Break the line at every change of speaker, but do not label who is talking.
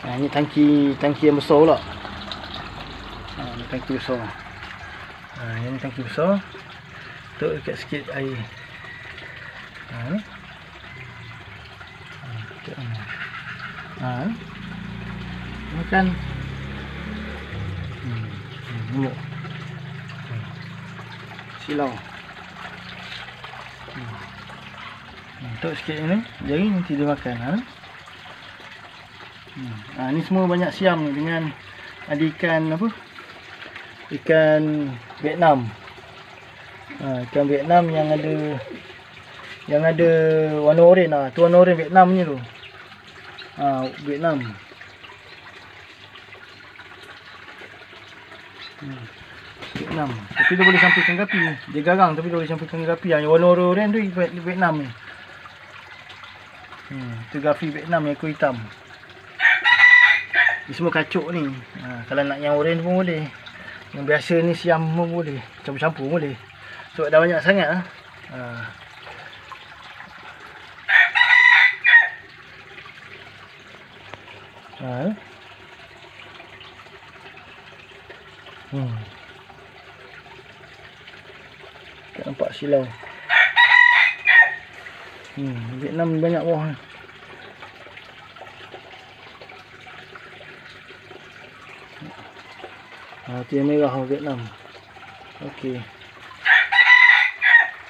Ini tangki yang besar pula. Ini tangki besar. Ini tangki besar. Tuk dekat sikit air. Ni. Makan. Minum. Silau. Tuk sikit ni, jari nanti dia makan. Ni semua banyak siam dengan ada ikan apa? Ikan Vietnam. Ikan Vietnam yang ada warna oranye tu warna oranye Vietnam ni tu. Vietnam. Vietnam. Tapi dia boleh sampaikan gapi. Dia garang tapi dia boleh sampaikan gapi. Yang warna oranye tu Vietnam ni. Tu gapi Vietnam yang ekor hitam. Ni semua kacuk ni. Kalau nak yang oranye pun boleh. Yang biasa ni siam pun boleh. Campur-campur boleh. Sebab dah banyak sangat lah. Tak nampak silau. Vietnam banyak bawah. Tu yang merah Vietnam. Okey.